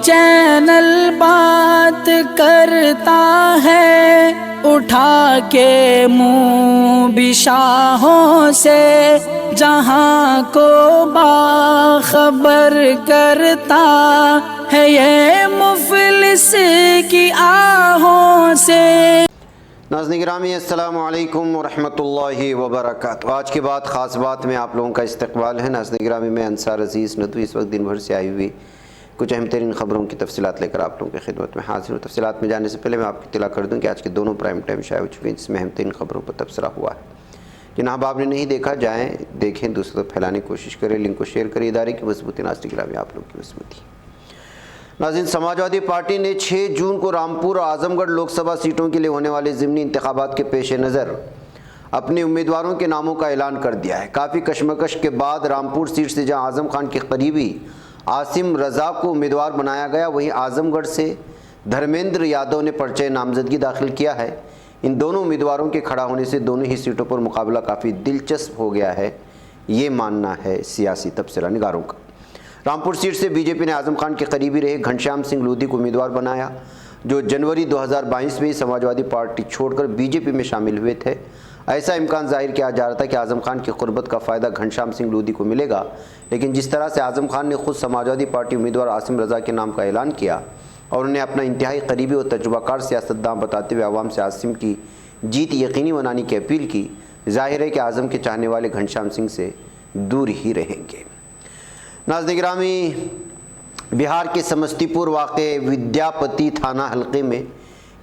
Channel بات کرتا ہے اٹھا کے منہ بھی شاہوں سے، جہاں کو باخبر کرتا ہے یہ مفلس کی آہوں سے۔ ناظرین گرامی السلام علیکم ورحمۃ اللہ وبرکاتہ۔ آج کے بعد خاص بات میں آپ لوگوں کا استقبال ہے۔ ناظرین گرامی میں انصار عزیز ندوی اس وقت دن بھر سے آئی ہوئی کچھ اہم ترین خبروں کی تفصیلات لے کر آپ لوگوں کی خدمت میں حاضر ہوں۔ تفصیلات میں جانے سے پہلے میں آپ کو اطلاع کر دوں کہ آج کے دونوں پرائم ٹائم شائع ہو چکے ہیں جس میں اہم ترین خبروں پر تبصرہ ہوا ہے۔ جناب آپ نے نہیں دیکھا جائیں دیکھیں، دوسروں تک پھیلانے کی کوشش کریں، لنک کو شیئر کریں، ادارے کی مضبوطی ناظرین گرامی آپ لوگوں کی مضبوطی۔ ناظرین سماجوادی پارٹی نے 6 جون کو رامپور اور اعظم گڑھ لوک سبھا سیٹوں کے لیے ہونے والے ضمنی انتخابات کے پیش نظر اپنے امیدواروں کے ناموں کا اعلان کر دیا ہے۔ کافی کشمکش کے بعد رامپور سیٹ سے جہاں اعظم خان کے قریبی عاصم رضا کو امیدوار بنایا گیا، وہیں اعظم گڑھ سے دھرمیندر یادو نے پرچہ نامزدگی داخل کیا ہے۔ ان دونوں امیدواروں کے کھڑا ہونے سے دونوں ہی سیٹوں پر مقابلہ کافی دلچسپ ہو گیا ہے، یہ ماننا ہے سیاسی تبصرہ نگاروں کا۔ رامپور سیٹ سے بی جے پی نے اعظم خان کے قریبی رہے گھنشیام سنگھ لودھی کو امیدوار بنایا، جو جنوری 2022 میں سماجوادی پارٹی چھوڑ کر بی جے پی میں شامل ہوئے تھے۔ ایسا امکان ظاہر کیا جا رہا تھا کہ اعظم خان کی قربت کا فائدہ گھنشیام سنگھ لودھی کو ملے گا، لیکن جس طرح سے اعظم خان نے خود سماجوادی پارٹی امیدوار عاصم رضا کے نام کا اعلان کیا اور انہیں اپنا انتہائی قریبی اور تجربہ کار سیاستداں بتاتے ہوئے عوام سے عاصم کی جیت یقینی بنانے کی اپیل کی، ظاہر ہے کہ اعظم کے چاہنے والے گھنشیام سنگھ سے دور ہی رہیں گے۔ ناظرین گرامی، بہار کے سمستی پور واقع ودیاپتی تھانہ حلقے میں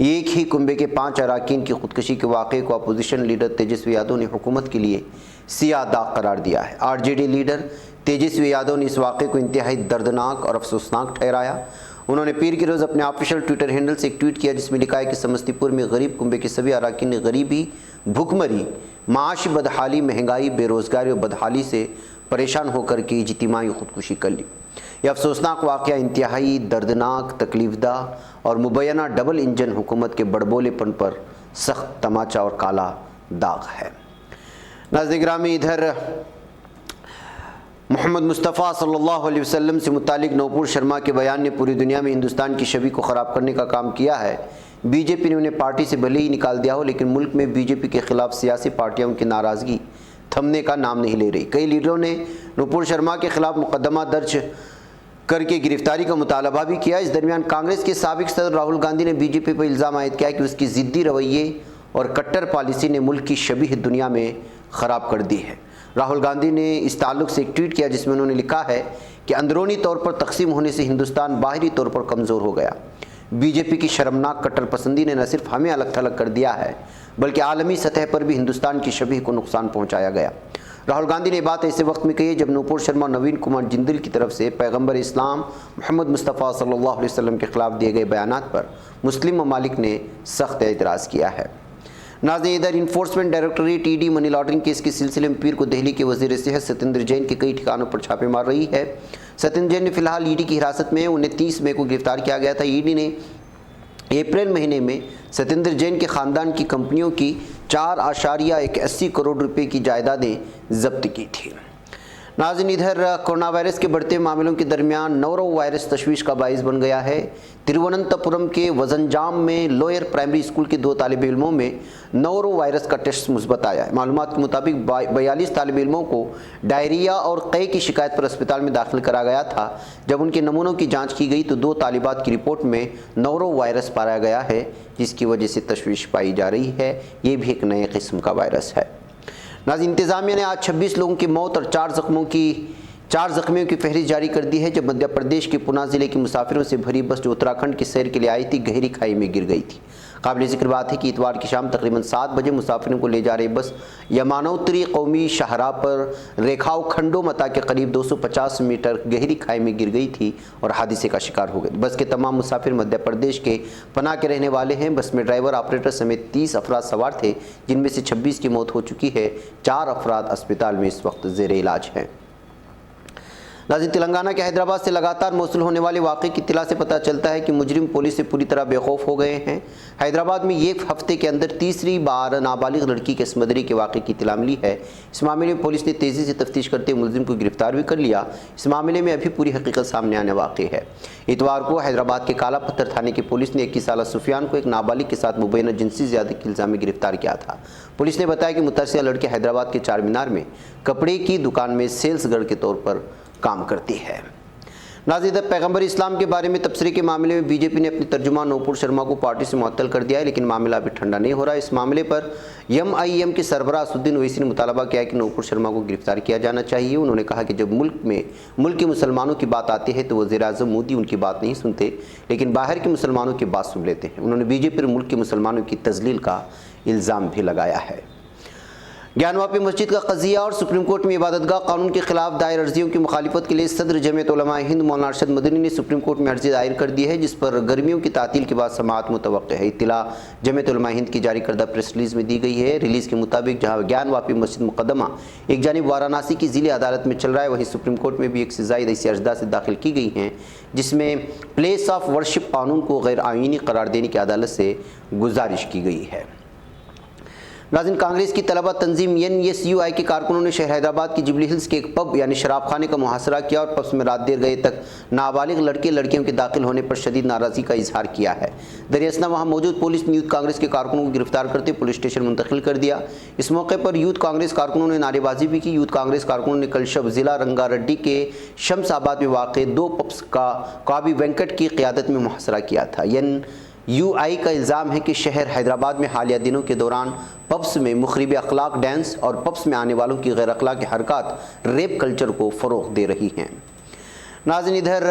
ایک ہی کنبے کے 5 اراکین کی خودکشی کے واقعے کو اپوزیشن لیڈر تیجسوی یادو نے حکومت کے لیے سیاہ داغ قرار دیا ہے۔ R J D leader Tejashwi Yadav نے اس واقعے کو انتہائی دردناک اور افسوسناک ٹھہرایا۔ انہوں نے پیر کے روز اپنے آفیشیل ٹویٹر ہینڈل سے ایک ٹویٹ کیا جس میں لکھا ہے کہ سمستی پور میں غریب کنبے کے سبھی اراکین نے غریبی، بھوکمری، معاشی بدحالی، مہنگائی، بے روزگاری اور بدحالی سے پریشان ہو کر کے اجتماعی خودکشی کر لی۔ یہ افسوسناک واقعہ انتہائی دردناک، تکلیف دہ اور مبینہ ڈبل انجن حکومت کے بڑبولے پن پر سخت تماچا اور کالا داغ ہے۔ ناظرین گرامی، ادھر محمد مصطفیٰ صلی اللہ علیہ وسلم سے متعلق نوپور شرما کے بیان نے پوری دنیا میں ہندوستان کی چھوی کو خراب کرنے کا کام کیا ہے۔ بی جے پی نے انہیں پارٹی سے بھلے ہی نکال دیا ہو، لیکن ملک میں بی جے پی کے خلاف سیاسی پارٹیاں ان کی ناراضگی تھمنے کا نام نہیں لے رہی۔ کئی لیڈروں نے نوپور شرما کے خلاف مقدمہ درج کر کے گرفتاری کا مطالبہ بھی کیا۔ اس درمیان کانگریس کے سابق صدر راہل گاندھی نے بی جے پی پر الزام عائد کیا کہ اس کی ضدی رویے اور کٹر پالیسی نے ملک کی شبیہ دنیا میں خراب کر دی ہے۔ راہل گاندھی نے اس تعلق سے ایک ٹویٹ کیا جس میں انہوں نے لکھا ہے کہ اندرونی طور پر تقسیم ہونے سے ہندوستان باہری طور پر کمزور ہو گیا۔ بی جے پی کی شرمناک کٹر پسندی نے نہ صرف ہمیں الگ تھلگ کر دیا ہے بلکہ عالمی سطح پر بھی ہندوستان کی شبیہ کو نقصان پہنچایا گیا۔ راہل گاندھی نے یہ بات ایسے وقت میں کہی ہے جب نوپور شرما اور نوین کمار جندل کی طرف سے پیغمبر اسلام محمد مصطفیٰ صلی اللہ علیہ وسلم کے خلاف دیے گئے بیانات پر مسلم ممالک نے سخت اعتراض کیا ہے۔ ناظرین، ادھر enforcement directorate E D money laundering case کے سلسلے میں پیر کو دہلی کے وزیر صحت ستیندر جین کے کئی ٹھکانوں پر چھاپے مار رہی ہے۔ ستیندر جین نے فی الحال ای ڈی کی حراست میں ہیں، انہیں 30 مئی کو گرفتار کیا گیا تھا۔ ای ڈی نے اپریل مہینے میں ستیندر جین کے خاندان کی کمپنیوں کی 4.81 کروڑ روپے کی جائیدادیں ضبط کی تھیں۔ ناظرین، ادھر کورونا وائرس کے بڑھتے معاملوں کے درمیان نورو وائرس تشویش کا باعث بن گیا ہے۔ ترووننتپورم کے وزنجام میں لوئر پرائمری اسکول کے 2 طالب علموں میں نورو وائرس کا ٹیسٹ مثبت آیا ہے۔ معلومات کے مطابق 42 طالب علموں کو ڈائریا اور قے کی شکایت پر اسپتال میں داخل کرا گیا تھا۔ جب ان کے نمونوں کی جانچ کی گئی تو 2 طالبات کی رپورٹ میں نورو وائرس پایا گیا ہے، جس کی وجہ سے تشویش پائی جا رہی ہے۔ یہ بھی ایک نئے قسم کا وائرس ہے۔ ناظرین، انتظامیہ نے آج 26 لوگوں کی موت اور 4 زخمیوں کی فہرست جاری کر دی ہے جب مدھیہ پردیش کے پونا ضلع کے مسافروں سے بھری بس جو اتراکھنڈ کی سیر کے لیے آئی تھی گہری کھائی میں گر گئی تھی۔ قابل ذکر بات ہے کہ اتوار کی شام تقریباً 7 بجے مسافروں کو لے جا رہی بس یمانوتری قومی شاہراہ پر ریکھاؤ کھنڈو متا کے قریب 250 میٹر گہری کھائی میں گر گئی تھی اور حادثے کا شکار ہو گئی۔ بس کے تمام مسافر مدھیہ پردیش کے پنا کے رہنے والے ہیں۔ بس میں ڈرائیور، آپریٹر سمیت 30 افراد سوار تھے، جن میں سے 26 کی موت ہو چکی ہے۔ 4 افراد اسپتال میں اس وقت زیر علاج ہیں۔ ناظرین، تلنگانہ کے حیدرآباد سے لگاتار موصول ہونے والے واقعے کی اطلاع سے پتہ چلتا ہے کہ مجرم پولیس سے پوری طرح بے خوف ہو گئے ہیں۔ حیدرآباد میں ایک ہفتے کے اندر تیسری بار نابالغ لڑکی کے اسمگلنگ کے واقعے کی اطلاع ملی ہے۔ اس معاملے میں پولیس نے تیزی سے تفتیش کرتے ہوئے ملزم کو گرفتار بھی کر لیا۔ اس معاملے میں ابھی پوری حقیقت سامنے آنے واقع ہے۔ اتوار کو حیدرآباد کے کالا پتھر تھانے کی پولیس نے 21 سالہ سفیان کو ایک نابالغ کے ساتھ مبینہ جنسی زیادتی کے الزام میں گرفتار کیا تھا۔ پولیس نے بتایا کہ مترسہ لڑکی حیدرآباد کے چار مینار میں کپڑے کی دکان میں سیلز گرل کے طور پر کام کرتی ہے۔ ناظرین، پیغمبر اسلام کے بارے میں تبصرے کے معاملے میں بی جے پی نے اپنے ترجمان نوپور شرما کو پارٹی سے معطل کر دیا ہے، لیکن معاملہ ابھی ٹھنڈا نہیں ہو رہا۔ اس معاملے پر ایم کے سربراہ اسدالدین اویسی نے مطالبہ کیا ہے کہ نوپور شرما کو گرفتار کیا جانا چاہیے۔ انہوں نے کہا کہ جب ملک کے مسلمانوں کی بات آتی ہے تو وزیر اعظم مودی ان کی بات نہیں سنتے، لیکن باہر کے مسلمانوں کی بات سن لیتے ہیں۔ انہوں نے بی جے پی پر ملک کے مسلمانوں کی تذلیل کا الزام بھی لگایا ہے۔ گیان واپی مسجد کا قضیہ اور سپریم کورٹ میں عبادت گاہ قانون کے خلاف دائر عرضیوں کی مخالفت کے لیے صدر جمعیت علماء ہند مولانا ارشد مدنی نے سپریم کورٹ میں عرضی دائر کر دی ہے، جس پر گرمیوں کی تعطیل کے بعد سماعت متوقع ہے۔ اطلاع جمعیت علماء ہند کی جاری کردہ پریس ریلیز میں دی گئی ہے۔ ریلیز کے مطابق جہاں گیان واپی مسجد مقدمہ ایک جانب وارانسی کی ضلع عدالت میں چل رہا ہے، وہیں سپریم کورٹ میں بھی ایک سے زائد ایسی عرضداشت داخل کی گئی ہیں جس میں پلیس آف ورشپ قانون کو غیر آئینی قرار دینے کی عدالت سے گزارش کی گئی ہے۔ ناظرین، کانگریس کی طلبہ تنظیم NSUI کے کارکنوں نے شہر حیدرآباد کی جبلی ہلز کے ایک پب یعنی شراب خانے کا محاصرہ کیا اور پبس میں رات دیر گئے تک نابالغ لڑکے لڑکیوں کے داخل ہونے پر شدید ناراضگی کا اظہار کیا ہے۔ دراصل وہاں موجود پولیس نے یوتھ کانگریس کے کارکنوں کو گرفتار کرتے پولیس اسٹیشن منتقل کر دیا۔ اس موقع پر یوتھ کانگریس کارکنوں نے نعرے بازی بھی کی۔ یوتھ کانگریس کارکنوں نے کل شب ضلع رنگا ریڈی کے شمس آباد میں واقع 2 پبس کا کابی وینکٹ کی قیادت میں محاصرہ کیا تھا۔ NUI کا الزام ہے کہ شہر حیدرآباد میں حالیہ دنوں کے دوران پبس میں مخرب اخلاق ڈانس اور پبس میں آنے والوں کی غیر اخلاقی حرکات ریپ کلچر کو فروغ دے رہی ہیں۔ ناظرین، ادھر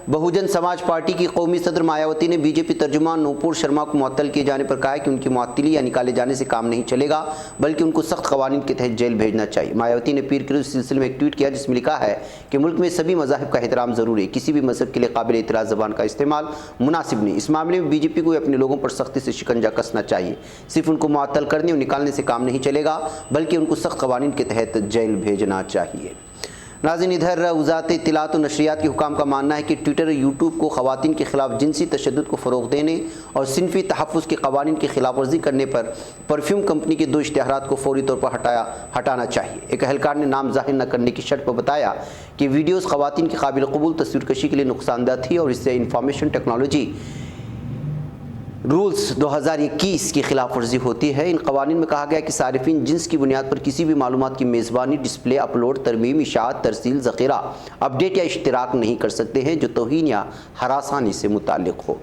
بہوجن سماج پارٹی کی قومی صدر مایاوتی نے بی جے پی ترجمان نوپور شرما کو معطل کیے جانے پر کہا ہے کہ ان کی معطلی یا نکالے جانے سے کام نہیں چلے گا، بلکہ ان کو سخت قوانین کے تحت جیل بھیجنا چاہیے۔ مایاوتی نے پیر کے روز سلسلے میں ایک ٹویٹ کیا جس میں لکھا ہے کہ ملک میں سبھی مذاہب کا احترام ضروری ہے، کسی بھی مذہب کے لیے قابل اعتراض زبان کا استعمال مناسب نہیں۔ اس معاملے میں بی جے پی کو اپنے لوگوں پر سختی سے شکنجہ کسنا چاہیے، صرف ان کو معطل کرنے اور نکالنے سے کام نہیں چلے گا، بلکہ ان کو سخت قوانین کے تحت جیل بھیجنا چاہیے۔ ناظرین، ادھر وزارت اطلاعات و نشریات کے حکام کا ماننا ہے کہ ٹویٹر اور یوٹیوب کو خواتین کے خلاف جنسی تشدد کو فروغ دینے اور صنفی تحفظ کے قوانین کی خلاف ورزی کرنے پر پرفیوم کمپنی کے 2 اشتہارات کو فوری طور پر ہٹانا چاہیے۔ ایک اہلکار نے نام ظاہر نہ کرنے کی شرط پر بتایا کہ ویڈیوز خواتین کی قابل قبول تصویر کشی کے لیے نقصان دہ تھی اور اس سے انفارمیشن ٹیکنالوجی رولز 2021 کی خلاف ورزی ہوتی ہے۔ ان قوانین میں کہا گیا کہ صارفین جنس کی بنیاد پر کسی بھی معلومات کی میزبانی، ڈسپلے، اپلوڈ، ترمیم، اشاعت، ترسیل، ذخیرہ، اپڈیٹ یا اشتراک نہیں کر سکتے ہیں جو توہین یا ہراسانی سے متعلق ہو۔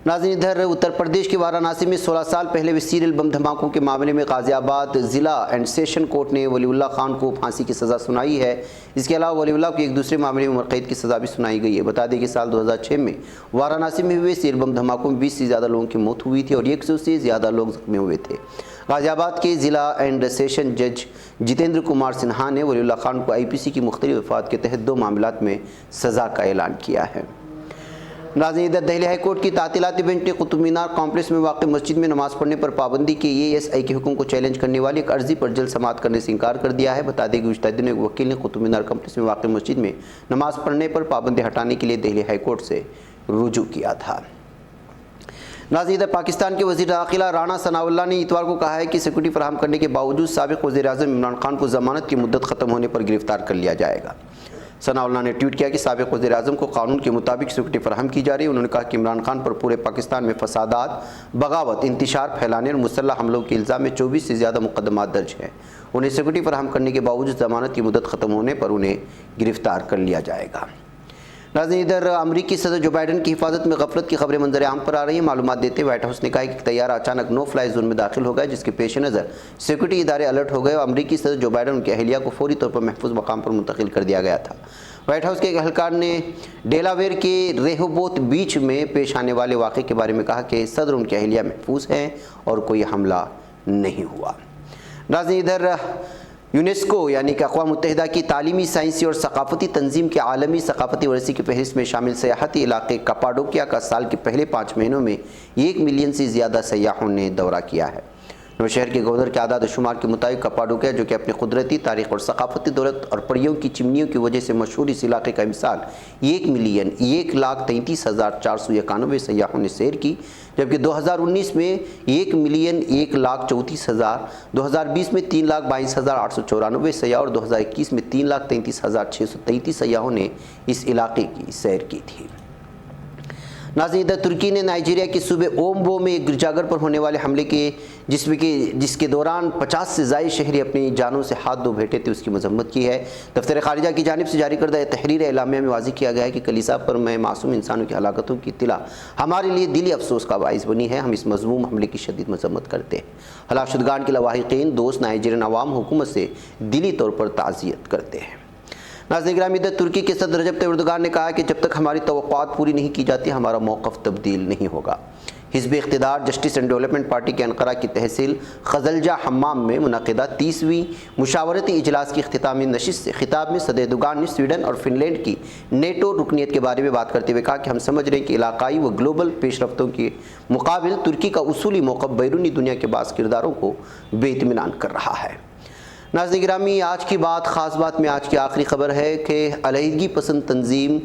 ناظرین، ادھر اتر پردیش کے وارانسی میں 16 سال پہلے ہوئے سیریل بم دھماکوں کے معاملے میں غازی آباد ضلع اینڈ سیشن کورٹ نے ولی اللہ خان کو پھانسی کی سزا سنائی ہے۔ اس کے علاوہ ولی اللہ کو ایک دوسرے معاملے میں عمر قید کی سزا بھی سنائی گئی ہے۔ بتا دیں کہ سال 2006 میں وارانسی میں ہوئے سیریل بم دھماکوں میں 20 سے زیادہ لوگوں کی موت ہوئی تھی اور 100 سے زیادہ لوگ زخمی ہوئے تھے۔ غازی آباد کے ضلع اینڈ سیشن جج جتیندر کمار سنہا نے ولی اللہ خان کو IPC کی مختلف دفعات کے تحت 2 معاملات میں سزا کا اعلان کیا ہے۔ ناظرین، ادھر دہلی ہائی کورٹ کی تعطیلاتی بینچ نے قطب مینار کمپلیکس میں واقع مسجد میں نماز پڑھنے پر پابندی کے ASI کے حکم کو چیلنج کرنے والی ایک عرضی پر جلد سماعت کرنے سے انکار کر دیا ہے۔ بتا دیں کہ گزشتہ دنوں ایک وکیل نے قطب مینار کمپلیکس میں واقع مسجد میں نماز پڑھنے پر پابندی ہٹانے کے لیے دہلی ہائی کورٹ سے رجوع کیا تھا۔ ناظرین، پاکستان کے وزیر داخلہ رانا ثناء اللہ نے اتوار کو کہا ہے کہ سیکورٹی فراہم کرنے کے باوجود سابق وزیر اعظم عمران خان کو ضمانت کی مدت ختم ہونے پر گرفتار کر لیا جائے گا۔ ثناء اللہ نے ٹویٹ کیا کہ سابق وزیر اعظم کو قانون کے مطابق سیکورٹی فراہم کی جا رہی ہے۔ انہوں نے کہا کہ عمران خان پر پورے پاکستان میں فسادات، بغاوت، انتشار پھیلانے اور مسلح حملوں کے الزام میں 24 سے زیادہ مقدمات درج ہیں۔ انہیں سیکورٹی فراہم کرنے کے باوجود ضمانت کی مدت ختم ہونے پر انہیں گرفتار کر لیا جائے گا۔ ناظرین، ادھر امریکی صدر جو بائیڈن کی حفاظت میں غفلت کی خبریں منظر عام پر آ رہی ہیں۔ معلومات دیتے وائٹ ہاؤس نے کہا کہ طیارہ اچانک نو فلائی زون میں داخل ہو گیا، جس کے پیش نظر سیکورٹی ادارے الرٹ ہو گئے اور امریکی صدر جو بائیڈن ان کی اہلیہ کو فوری طور پر محفوظ مقام پر منتقل کر دیا گیا تھا۔ وائٹ ہاؤس کے ایک اہلکار نے ڈیلاویئر کے ریہوبوت بیچ میں پیش آنے والے واقعے کے بارے میں کہا کہ صدر ان کی اہلیہ محفوظ ہیں اور کوئی حملہ نہیں ہوا۔ ناظرین، ادھر یونیسکو یعنی کہ اقوام متحدہ کی تعلیمی، سائنسی اور ثقافتی تنظیم کے عالمی ثقافتی ورثے کی فہرست میں شامل سیاحتی علاقے کپاڈوکیا کا سال کے پہلے 5 مہینوں میں 1 ملین سے زیادہ سیاحوں نے دورہ کیا ہے۔ نوشہر کے گورنر کے اعداد و شمار کے مطابق کپاڈوکیا، جو کہ اپنی قدرتی تاریخ اور ثقافتی دولت اور پریوں کی چمنیوں کی وجہ سے مشہور اس علاقے کا مثال 1,01,33,491 سیاحوں نے سیر کی، جبکہ 2019 میں 1,01,34,000، 2020 میں 3,22,894 سیاح اور 2021 میں 3,33,633 سیاحوں نے اس علاقے کی سیر کی تھی۔ ناظرین، ترکی نے نائجیریا کے صوبے اومبو میں ایک گرجا گھر پر ہونے والے حملے کے جس کے دوران 50 سے زائد شہری اپنی جانوں سے ہاتھ دھو بیٹھے تھے، اس کی مذمت کی ہے۔ دفتر خارجہ کی جانب سے جاری کردہ تحریر اعلامیہ میں واضح کیا گیا ہے کہ کلیسا پر میں معصوم انسانوں کی ہلاکتوں کی اطلاع ہمارے لیے دلی افسوس کا باعث بنی ہے۔ ہم اس مذموم حملے کی شدید مذمت کرتے ہیں۔ ہلاک شدگان کے لواحقین، دوست، نائجیرین عوام حکومت سے دلی طور پر تعزیت کرتے ہیں۔ ناظرین گرامی، ترکی کے صدر رجب طیب ایردوغان نے کہا کہ جب تک ہماری توقعات پوری نہیں کی جاتی ہمارا موقف تبدیل نہیں ہوگا۔ حزب اقتدار جسٹس اینڈ ڈیولپمنٹ پارٹی کے انقرہ کی تحصیل خزلجہ حمام میں منعقدہ 30ویں مشاورتی اجلاس کی اختتامی نشست سے خطاب میں صدر ایردوغان نے سویڈن اور فن لینڈ کی نیٹو رکنیت کے بارے میں بات کرتے ہوئے کہا کہ ہم سمجھ رہے ہیں کہ علاقائی و گلوبل پیش رفتوں کے مقابل ترکی کا اصولی موقف بیرونی دنیا کے بعض کرداروں کو بے اطمینان کر رہا ہے۔ ناظرین گرامی، آج کی بات خاص بات میں آج کی آخری خبر ہے کہ علیحدگی پسند تنظیم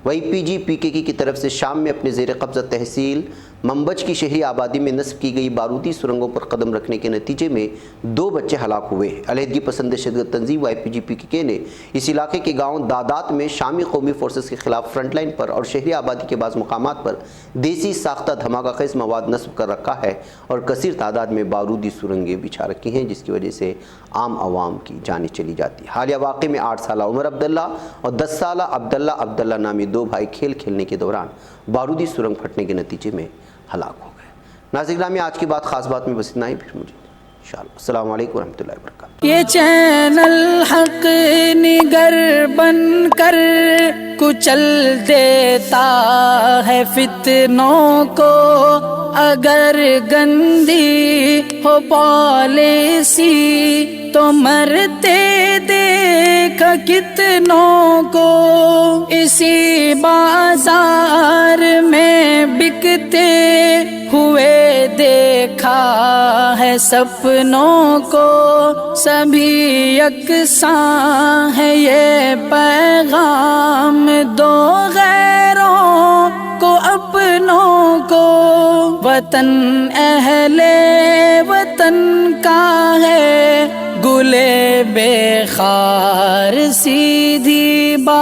YPG-PKK کی طرف سے شام میں اپنے زیر قبضہ تحصیل منبج کی شہری آبادی میں نصب کی گئی بارودی سرنگوں پر قدم رکھنے کے نتیجے میں 2 بچے ہلاک ہوئے۔ علیحدگی پسند دہشت گرد تنظیم YPG-PKK نے اس علاقے کے گاؤں دادات میں شامی قومی فورسز کے خلاف فرنٹ لائن پر اور شہری آبادی کے بعض مقامات پر دیسی ساختہ دھماکہ خیز مواد نصب کر رکھا ہے اور کثیر تعداد میں بارودی سرنگیں بچھا رکھی ہیں، جس کی وجہ سے عام عوام کی جانیں چلی جاتی ہیں۔ حالیہ واقعے میں 8 سالہ عمر عبداللہ اور 10 سالہ عبداللہ نامی 2 بھائی کھیل کھیلنے کے دوران بارودی سرنگ پھٹنے کے نتیجے میں ہلاک ہو گئے۔ ناظرین گرامی، آج کی بات خاص بات میں بس اتنا ہی، پھر مجھے انشاءاللہ السلام علیکم ورحمۃ اللہ وبرکاتہ۔ یہ چینل حق نگر بن کر کچل دیتا ہے فتنوں کو، اگر گندی ہو پالیسی تو مرتے دیکھ کتنوں کو، اسی بازار میں بکتے ہوئے دیکھا ہے سپنوں کو، سبھی یکساں ہے یہ پیغام دو غیروں کو اپنوں کو، وطن اہل وطن کا ہے گلے بے خار سیدھی بات